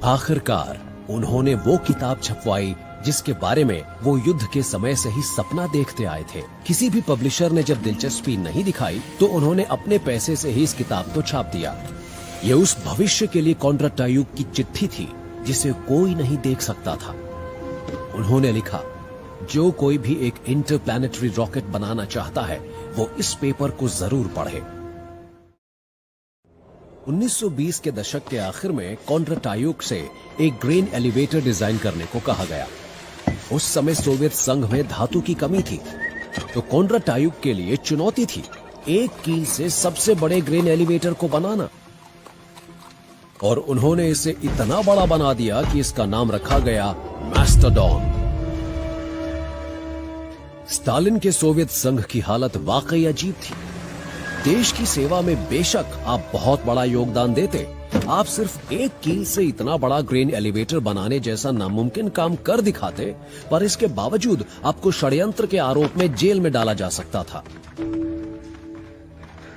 आखिरकार उन्होंने वो किताब छपवाई जिसके बारे में वो युद्ध के समय से ही सपना देखते आए थे। किसी भी पब्लिशर ने जब दिलचस्पी नहीं दिखाई तो उन्होंने अपने पैसे से ही इस किताब को छाप दिया। ये उस भविष्य के लिए कॉन्ड्राटायुक की चिट्ठी थी जिसे कोई नहीं देख सकता था। उन्होंने लिखा, जो कोई भी एक इंटरप्लैनेटरी रॉकेट बनाना चाहता है वो इस पेपर को जरूर पढ़े। 1920 के दशक के आखिर में कॉन्ड्राटायुक से एक ग्रेन एलिवेटर डिजाइन करने को कहा गया। उस समय सोवियत संघ में धातु की कमी थी, तो कॉन्ड्राटायुक के लिए चुनौती थी एक कील से सबसे बड़े ग्रेन एलिवेटर को बनाना। और उन्होंने इसे इतना बड़ा बना दिया कि इसका नाम रखा गया मास्टरडॉन। स्टालिन के सोवियत संघ की हालत वाकई अजीब थी। देश की सेवा में बेशक आप बहुत बड़ा योगदान देते, आप सिर्फ एक कील से इतना बड़ा ग्रेन एलिवेटर बनाने जैसा नामुमकिन काम कर दिखाते, पर इसके बावजूद आपको षड्यंत्र के आरोप में जेल में डाला जा सकता था।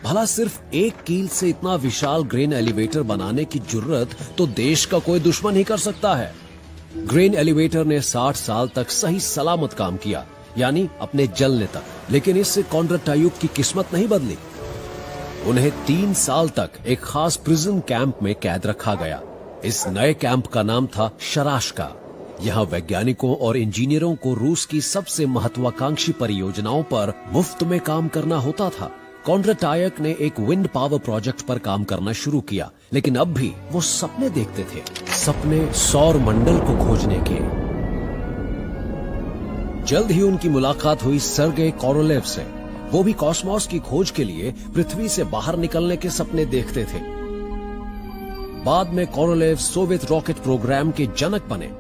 भला सिर्फ एक कील से इतना विशाल ग्रेन एलिवेटर बनाने की जुर्रत तो देश का कोई दुश्मन ही कर सकता है। ग्रेन एलिवेटर ने 60 साल तक सही सलामत काम किया, यानी अपने जलने तक, लेकिन इससे कॉन्ड्राटायुक की किस्मत नहीं बदली। उन्हें 3 साल तक एक खास प्रिजन कैंप में कैद रखा गया। इस नए कैंप का नाम था शराशका। यहाँ वैज्ञानिकों और इंजीनियरों को रूस की सबसे महत्वाकांक्षी परियोजनाओं पर मुफ्त में काम करना होता था। कॉन्ड्राटायुक ने एक विंड पावर प्रोजेक्ट पर काम करना शुरू किया, लेकिन अब भी वो सपने देखते थे, सपने सौर मंडल को खोजने के। जल्द ही उनकी मुलाकात हुई सर्गेई कोरोलेव से। वो भी कॉस्मोस की खोज के लिए पृथ्वी से बाहर निकलने के सपने देखते थे। बाद में कोरोलेव सोवियत रॉकेट प्रोग्राम के जनक बने।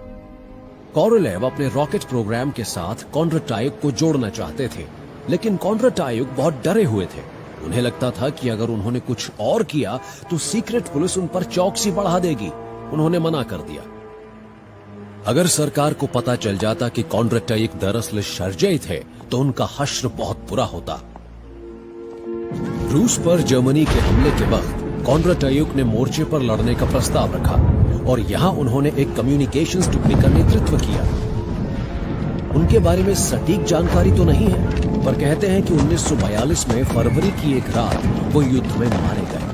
कोरोलेव अपने रॉकेट प्रोग्राम के साथ कॉन्ड्राटायुक को जोड़ना चाहते थे, लेकिन कॉन्ड्राटायुक बहुत डरे हुए थे। उन्हें लगता था कि अगर उन्होंने कुछ और किया तो सीक्रेट पुलिस उन पर चौकसी बढ़ा देगी। उन्होंने मना कर दिया। अगर सरकार को पता चल जाता कि कॉन्ड्राटायुक दरअसल शरजई थे तो उनका हश्र बहुत बुरा होता। रूस पर जर्मनी के हमले के वक्त कॉन्ड्राटायुक ने मोर्चे पर लड़ने का प्रस्ताव रखा और यहां उन्होंने एक कम्युनिकेशंस टुकड़ी का नेतृत्व किया। उनके बारे में सटीक जानकारी तो नहीं है, पर कहते हैं कि 1942 में फरवरी की एक रात वो युद्ध में मारे गए।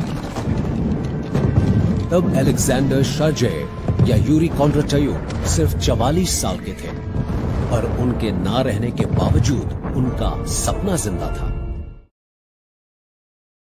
तब अलेक्जेंडर शरजेव या यूरी कॉन्ड्राटायुक सिर्फ 44 साल के थे, पर उनके ना रहने के बावजूद उनका सपना जिंदा था।